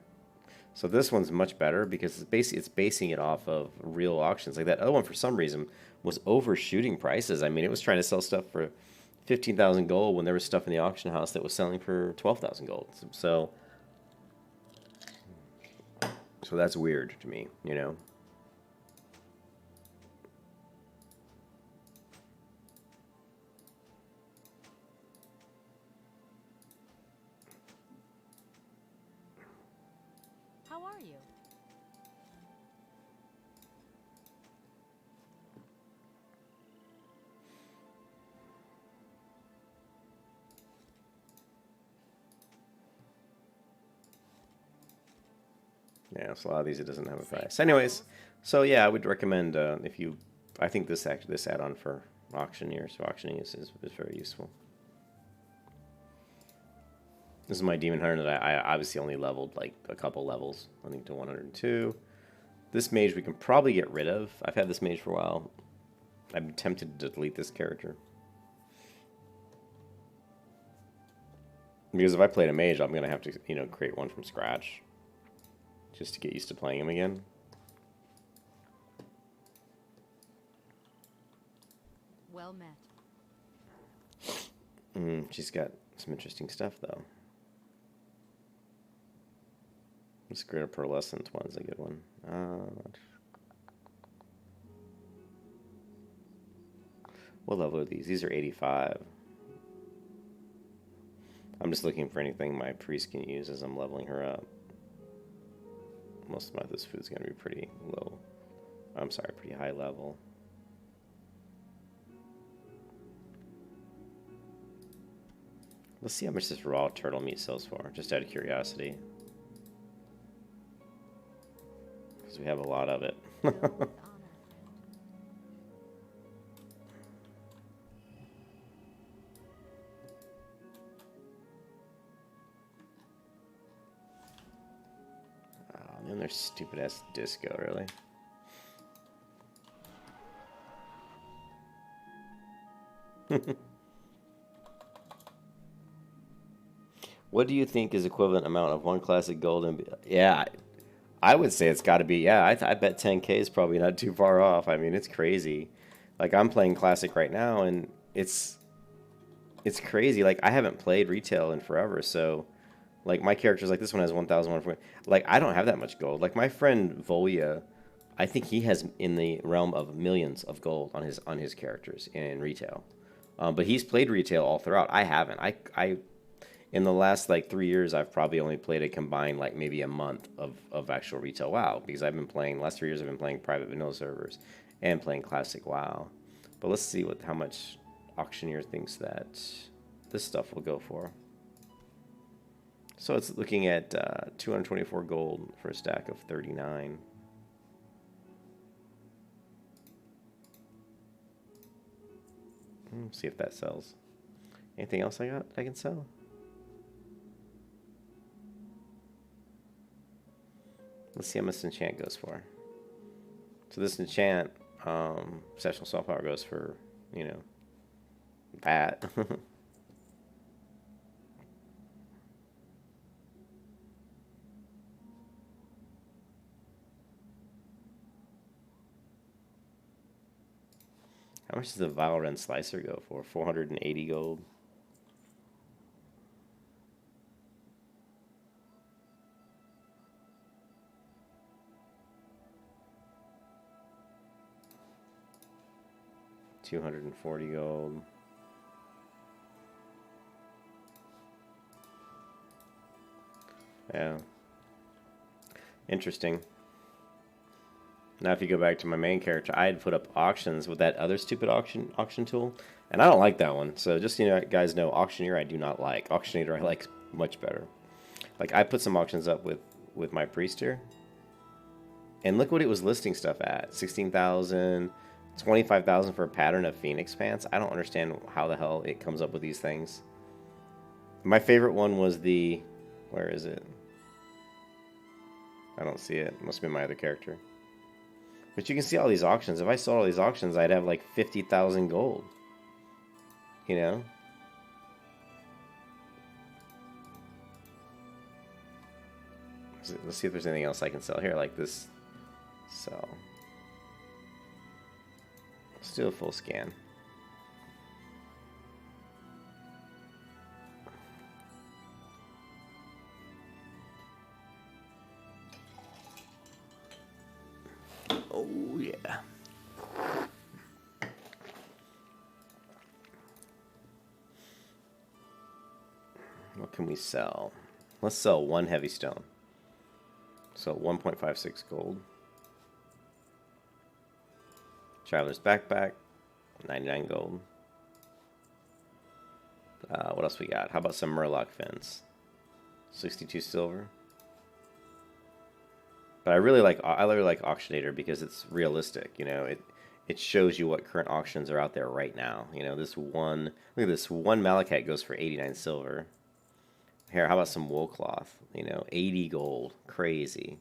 So this one's much better because it's basing it off of real auctions. Like that other one, for some reason, was overshooting prices. I mean, it was trying to sell stuff for 15,000 gold when there was stuff in the auction house that was selling for 12,000 gold. So that's weird to me, you know. How are you? Yeah, so a lot of these it doesn't have a price. Anyways, so yeah, I would recommend if you. I think this add-on for auctioneers, so auctioning is very useful. This is my demon hunter that I obviously only leveled like a couple levels. I think to 102. This mage we can probably get rid of. I've had this mage for a while. I'm tempted to delete this character. Because if I played a mage, I'm going to have to, create one from scratch. Just to get used to playing him again. Well met. She's got some interesting stuff, though. This Greater Pearlescent one's a good one. What level are these? These are 85. I'm just looking for anything my priest can use as I'm leveling her up. Most of this food's going to be pretty low. I'm sorry, pretty high level. Let's see how much this raw turtle meat sells for, just out of curiosity. Because we have a lot of it. Filled with honor. And their stupid ass disco, really. What do you think is equivalent amount of one classic gold? And yeah, I would say it's got to be. Yeah, I bet 10K is probably not too far off. I mean, it's crazy. Like I'm playing classic right now, and it's crazy. Like I haven't played retail in forever, so like my characters, like this one has 1,140. Like I don't have that much gold. Like my friend Volia, I think he has in the realm of millions of gold on his characters in retail. But he's played retail all throughout. I haven't. I in the last like 3 years, I've probably only played a combined like maybe a month of actual retail WoW because I've been playing last 3 years. I've been playing private vanilla servers and playing classic WoW. But let's see how much auctioneer thinks that this stuff will go for. So it's looking at 224 gold for a stack of 39. See if that sells. Anything else I can sell? Let's see how much this enchant goes for. So this enchant, exceptional soul power goes for, you know, that. How much does the Valorant Slicer go for? 480 gold. $240 gold. Yeah. Interesting. Now if you go back to my main character, I had put up auctions with that other stupid auction tool, and I don't like that one. So just you know, guys know, auctioneer I do not like. Auctionator I like much better. Like I put some auctions up with my priest here, and look what it was listing stuff at: 16,000, 25,000 for a pattern of Phoenix pants. I don't understand how the hell it comes up with these things. My favorite one was the, where is it? I don't see it. It must be my other character. But you can see all these auctions. If I sold all these auctions, I'd have like 50,000 gold. You know? Let's see if there's anything else I can sell here like this. So, let's do a full scan. Oh, yeah. What can we sell? Let's sell one heavy stone. So 1.56 gold. Traveler's backpack, 99 gold. What else we got? How about some Murloc fins? 62 silver. But I really like Auctionator because it's realistic. You know, it shows you what current auctions are out there right now. You know, this one, look at this one Malachite goes for 89 silver. Here, how about some wool cloth? You know, 80 gold, crazy.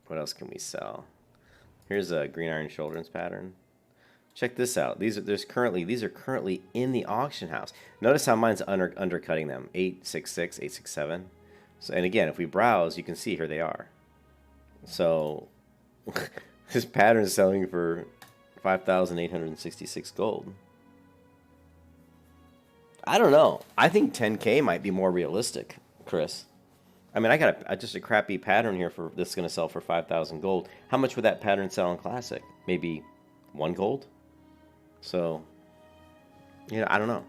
What else can we sell? Here's a green iron children's pattern. Check this out. These are currently in the auction house. Notice how mine's undercutting them. 866, 867. So, and again, if we browse, you can see here they are. So this pattern is selling for 5,866 gold. I don't know. I think 10K might be more realistic, Chris. I mean, I got just a crappy pattern here for this is going to sell for 5,000 gold. How much would that pattern sell on Classic? Maybe 1 gold? So, yeah, I don't know.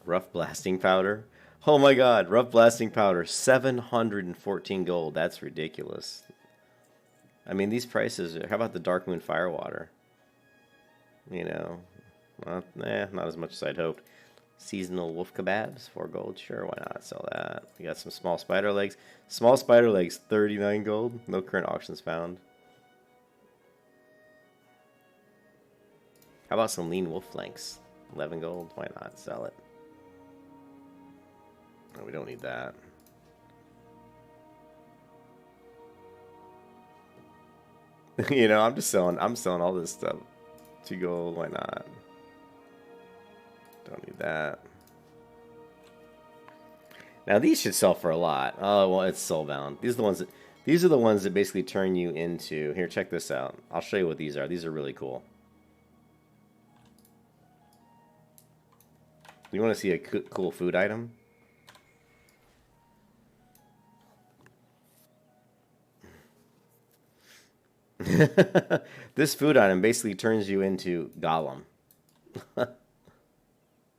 Rough blasting powder. Oh my god, rough blasting powder, 714 gold. That's ridiculous. I mean, these prices, how about the Dark Moon Firewater? You know, well, not as much as I'd hoped. Seasonal wolf kebabs, 4 gold. Sure, why not sell that? We got some small spider legs. Small spider legs, 39 gold. No current auctions found. How about some lean wolf flanks? 11 gold. Why not? Sell it. No, we don't need that. You know, I'm selling all this stuff. 2 gold, why not? Don't need that. Now these should sell for a lot. Oh well, it's soulbound. These are the ones that basically turn you into. Here, check this out. I'll show you what these are. These are really cool. You want to see a cool food item? This food item basically turns you into Gollum. Yeah,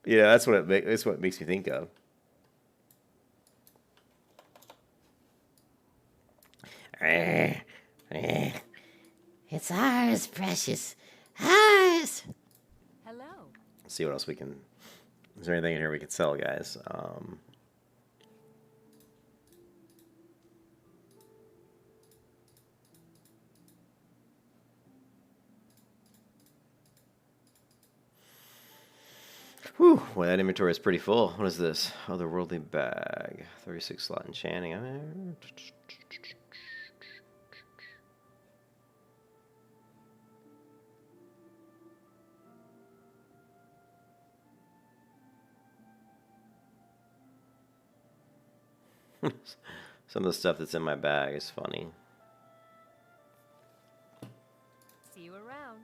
that's what it makes me think of. It's ours, precious. Ours. Hello. Let's see what else we can. Is there anything in here we can sell, guys? Whew, well, that inventory is pretty full. What is this? Otherworldly bag. 36 slot enchanting. Some of the stuff that's in my bag is funny. See you around.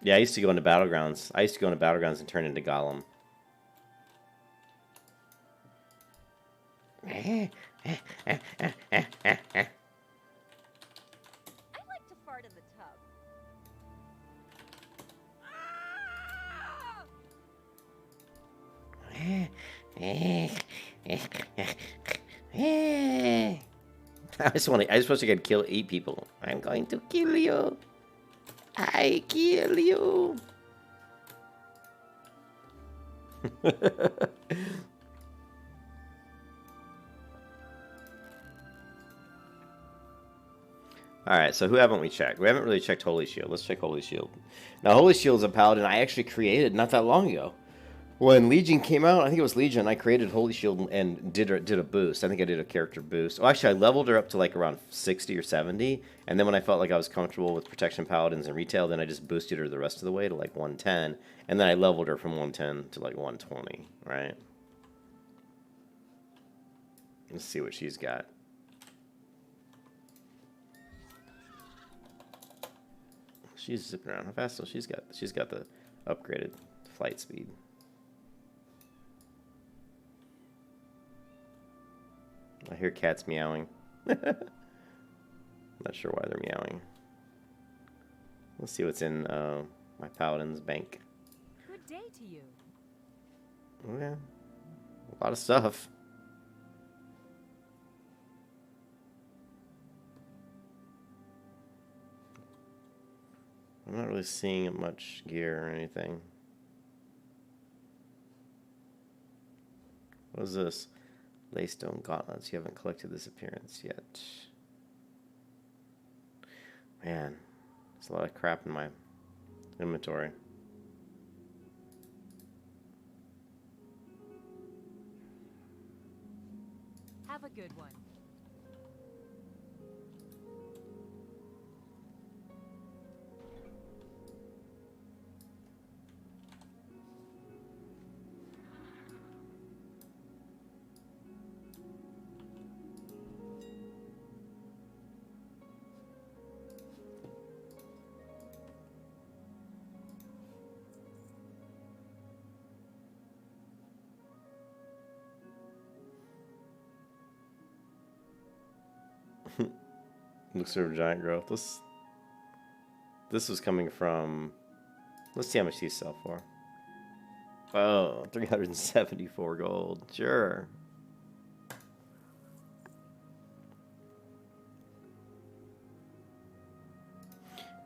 Yeah, I used to go into Battlegrounds. And turn into Gollum. I like to fart in the tub. I just wish I could kill 8 people. I'm going to kill you. I kill you. Alright, so who haven't we checked? We haven't really checked Holy Shield. Let's check Holy Shield. Now, Holy Shield's a paladin I actually created not that long ago. When Legion came out, I think it was Legion, I created Holy Shield and did a boost. I think I did a character boost. Oh, actually, I leveled her up to like around 60 or 70. And then when I felt like I was comfortable with Protection Paladins and retail, then I just boosted her the rest of the way to like 110. And then I leveled her from 110 to like 120, right? Let's see what she's got. She's zipping around. How fast? So she's got the upgraded flight speed. I hear cats meowing. Not sure why they're meowing. Let's see what's in my paladin's bank. Good day to you. Oh, yeah, a lot of stuff. I'm not really seeing much gear or anything. What is this? Laystone gauntlets. You haven't collected this appearance yet. Man, there's a lot of crap in my inventory. Have a good one. Looks sort of giant growth. This was coming from. Let's see how much these sell for. Oh, 374 gold. Sure.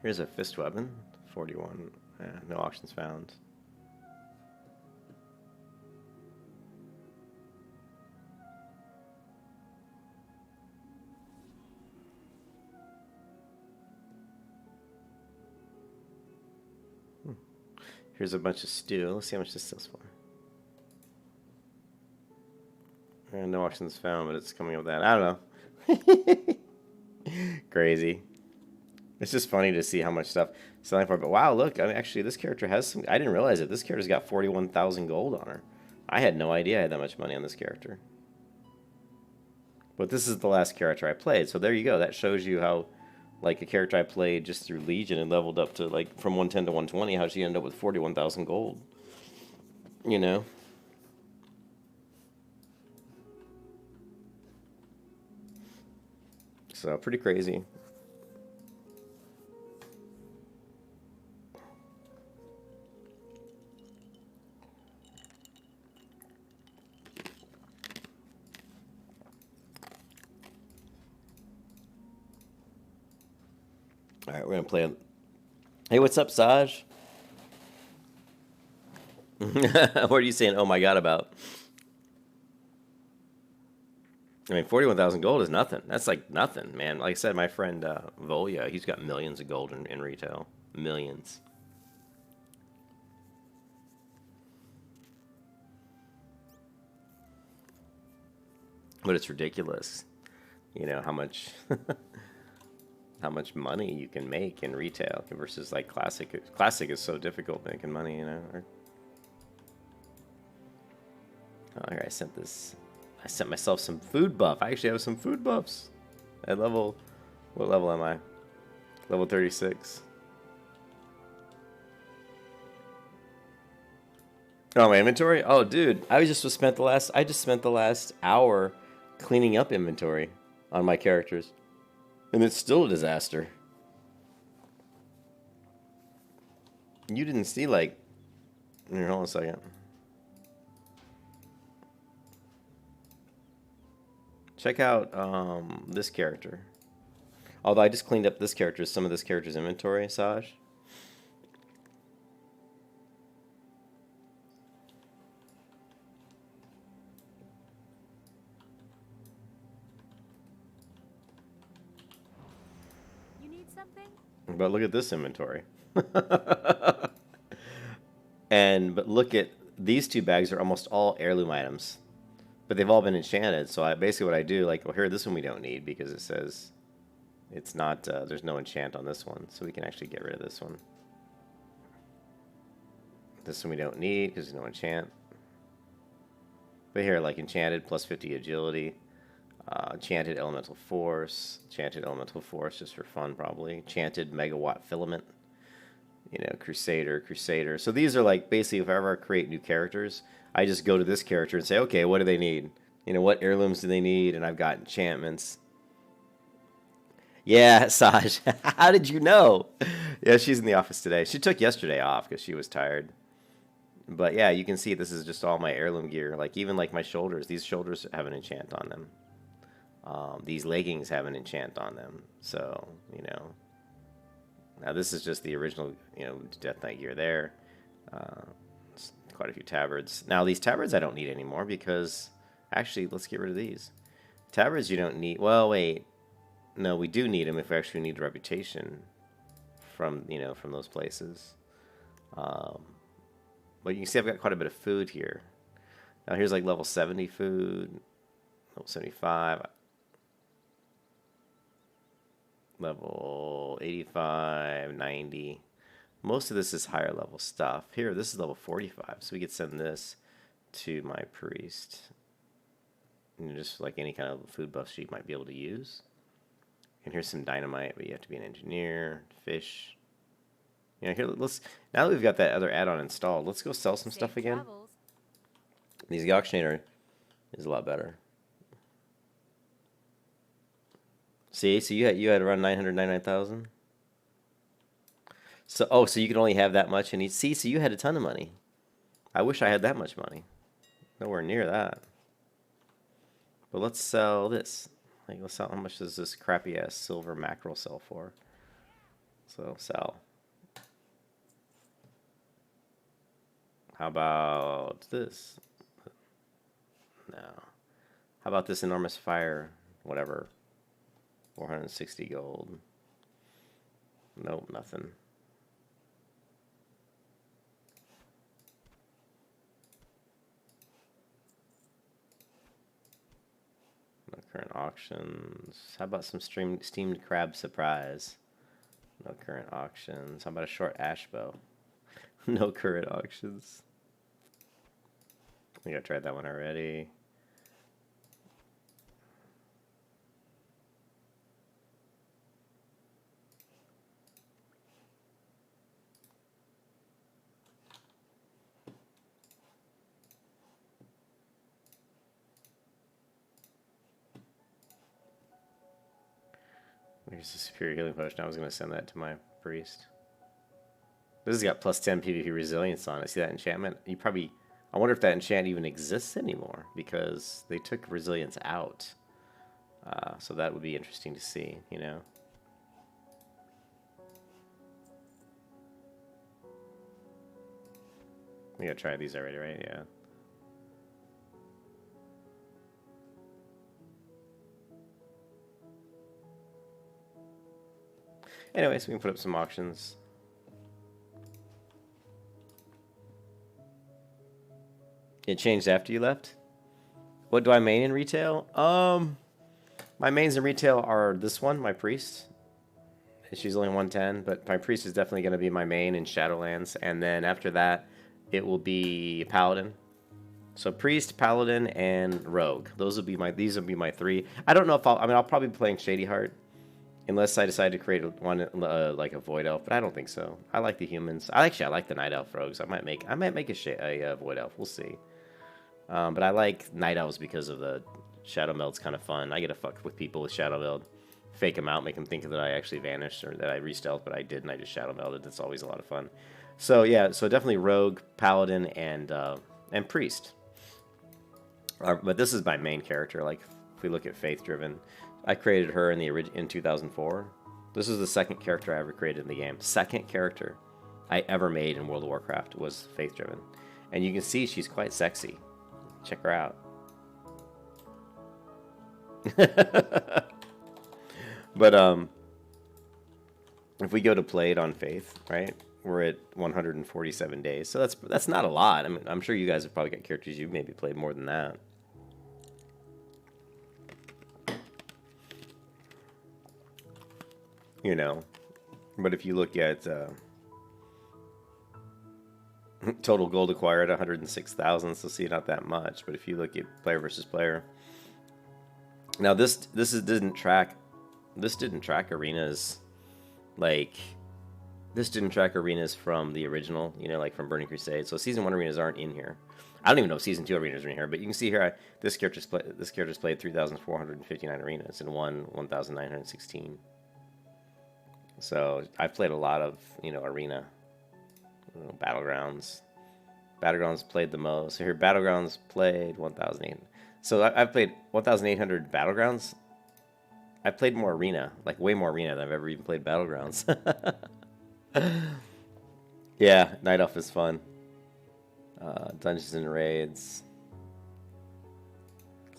Here's a fist weapon. 41. No auctions found. Here's a bunch of stew. Let's see how much this sells for. No auctions found, but it's coming up with that. I don't know. Crazy. It's just funny to see how much stuff selling for. But wow, look, I mean, actually, this character has some. I didn't realize it. This character's got 41,000 gold on her. I had no idea I had that much money on this character. But this is the last character I played, so there you go. That shows you how, like, a character I played just through Legion and leveled up to, like, from 110 to 120, how she ended up with 41,000 gold. You know? So, pretty crazy. All right, we're going to play. Hey, what's up, Saj? What are you saying, oh my god, about? I mean, 41,000 gold is nothing. That's like nothing, man. Like I said, my friend Volya, he's got millions of gold in retail. Millions. But it's ridiculous, you know, how much how much money you can make in retail versus like classic. Classic is so difficult making money, you know. Oh, here I sent this. I sent myself some food buff. I actually have some food buffs. At level, what level am I? Level 36. Oh, my inventory? Oh, dude, I just spent the last hour cleaning up inventory on my characters, and it's still a disaster. You didn't see, like, here, hold on a second. Check out this character. Although I just cleaned up this character, some of this character's inventory, Saj. You need something? But look at this inventory. But look at these two bags are almost all heirloom items. But they've all been enchanted, so basically what I do, like, well, here, this one we don't need because it says it's not, there's no enchant on this one, so we can actually get rid of this one. This one we don't need because there's no enchant. But here, like, enchanted, plus 50 agility, enchanted elemental force just for fun probably, enchanted megawatt filament, you know, crusader. So these are like, basically, if I ever create new characters, I just go to this character and say, okay, what do they need? You know, what heirlooms do they need? And I've got enchantments. Yeah, Saj. How did you know? Yeah, she's in the office today. She took yesterday off because she was tired. But yeah, you can see this is just all my heirloom gear. Like, even like my shoulders. These shoulders have an enchant on them. These leggings have an enchant on them. So, you know. Now this is just the original, you know, Death Knight gear there. Quite a few tabards. Now these tabards I don't need anymore because, actually, let's get rid of these. Tabards you don't need. Well, wait. No, we do need them if we actually need a reputation from, you know, from those places. But you can see I've got quite a bit of food here. Now here's like level 70 food, level 75, level 85, 90. Most of this is higher level stuff. Here, this is level 45, so we could send this to my priest. You know, just like any kind of food buff she might be able to use. And here's some dynamite, but you have to be an engineer, fish. You know, here, let's, now that we've got that other add-on installed, let's go sell some stuff again. Travels. The auctionator is a lot better. See, so you had around 999,000. So so you can only have that much in each. See, so you had a ton of money. I wish I had that much money. Nowhere near that. But let's sell this. Like, let's sell. How much does this crappy ass silver mackerel sell for? So sell. How about this? No. How about this enormous fire? Whatever. 460 gold. Nope, nothing. current auctions. How about some steamed crab surprise? No current auctions. How about a short ash bow? No current auctions. I think I tried that one already. Here's a superior healing potion. I was going to send that to my priest. This has got plus 10 PvP resilience on it. See that enchantment? You probably... I wonder if that enchant even exists anymore, because they took resilience out. So that would be interesting to see, you know? We gotta try these already, right? Yeah. Anyways, we can put up some auctions. It changed after you left? What do I main in retail? My mains in retail are this one, my priest. She's only 110, but my priest is definitely going to be my main in Shadowlands. And then after that, it will be paladin. So priest, paladin, and rogue. These will be my three. I don't know if I'll probably be playing Shady Heart. Unless I decide to create one like a void elf, but I don't think so. I like the humans. I like the night elf rogues. I might make a void elf. We'll see. But I like night elves because of the shadow meld's kind of fun. I get to fuck with people with shadow meld, fake them out, make them think that I actually vanished or that I re-stealth, but I didn't. I just shadow melded. That's always a lot of fun. So yeah, so definitely rogue, paladin, and priest. But this is my main character. Like if we look at faith driven. I created her in 2004. This is the second character I ever created in the game. Second character I ever made in World of Warcraft was faith driven. And you can see she's quite sexy. Check her out. But if we go to play it on faith, right? We're at 147 days. So that's not a lot. I mean, I'm sure you guys have probably got characters you've maybe played more than that. You know, but if you look at total gold acquired, 106,000, so see, not that much. But if you look at player versus player, now this didn't track arenas, like this didn't track arenas from the original, you know, like from Burning Crusade. So season 1 arenas aren't in here. I don't even know if season 2 arenas are in here, but you can see here this character's played 3,459 arenas and won 1,916. So I've played a lot of, you know, arena, you know, battlegrounds. Battlegrounds played the most. So here, battlegrounds played 1,008. So I've played 1,800 battlegrounds. I've played more arena, like way more arena than I've ever even played battlegrounds. Yeah, Night Elf is fun. Dungeons and Raids,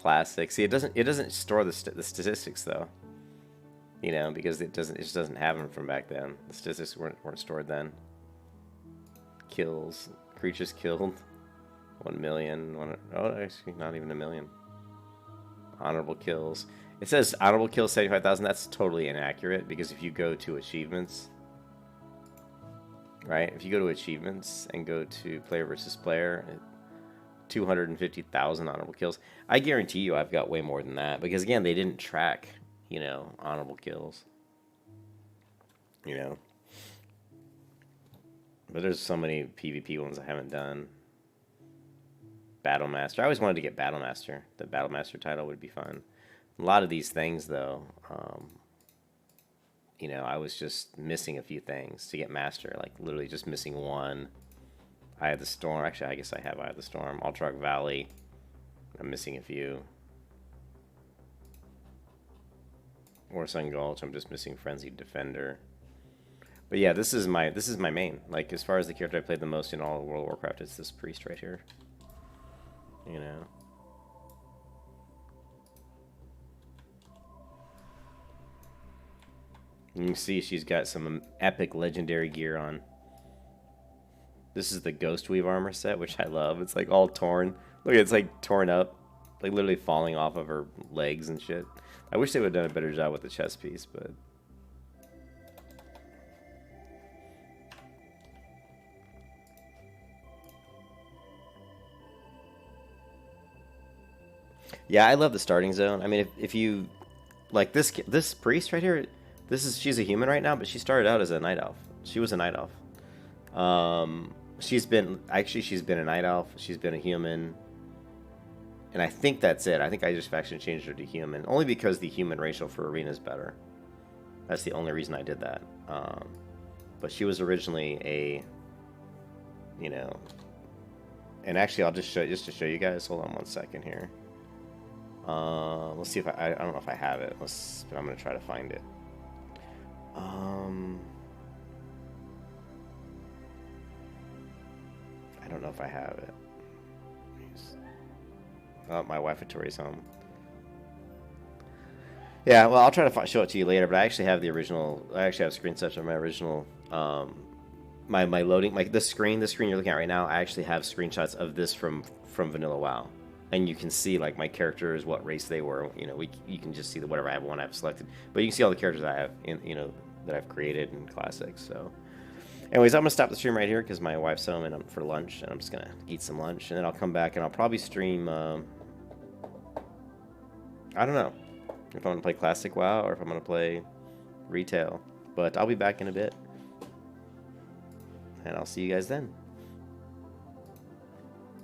classic. See, it doesn't store the statistics though. You know, because it just doesn't have them from back then. The statistics weren't stored then. Kills, creatures killed, 1 million. Oh, actually, not even 1 million. Honorable kills. It says honorable kills 75,000. That's totally inaccurate because if you go to achievements, right? If you go to achievements and go to player versus player, 250,000 honorable kills. I guarantee you, I've got way more than that because again, they didn't track, you know, honorable kills. You know. But there's so many PvP ones I haven't done. Battlemaster. I always wanted to get Battlemaster. The Battlemaster title would be fun. A lot of these things, though, you know, I was just missing a few things to get Master. Like, literally just missing one. Eye of the Storm. Actually, I guess I have Eye of the Storm. Alterac Valley. I'm missing a few. Or Sun Gulch. I'm just missing Frenzied Defender. But yeah, this is my main. Like, as far as the character I played the most in all of World of Warcraft, it's this priest right here. You know. You can see she's got some epic legendary gear on. This is the Ghost Weave armor set, which I love. It's like all torn. Look, it's like torn up. like literally falling off of her legs and shit. I wish they would have done a better job with the chess piece, but yeah, I love the starting zone. I mean, if you like this priest right here, she's a human right now, but she started out as a night elf. She was a night elf. She's been a night elf. She's been a human, and I think that's it. I think I just faction changed her to human only because the human racial for arena is better. That's the only reason I did that. But she was originally a, you know, and actually I'll just to show you guys. Hold on one second here. Let's see if I don't know if I have it. But I'm gonna try to find it. I don't know if I have it. Oh, my Wi-Fi-tory's home. Yeah, well, I'll try to show it to you later, but I actually have the original. I actually have screenshots of my original. My loading, the screen you're looking at right now. I actually have screenshots of this from Vanilla WoW, and you can see like my characters, what race they were. You know, you can just see whatever I've selected, but you can see all the characters that I have that I've created in Classic. So, anyways, I'm gonna stop the stream right here because my wife's home and I'm for lunch, and I'm just gonna eat some lunch, and then I'll come back and I'll probably stream. I don't know if I'm gonna play Classic WoW or if I'm gonna play Retail, but I'll be back in a bit, and I'll see you guys then.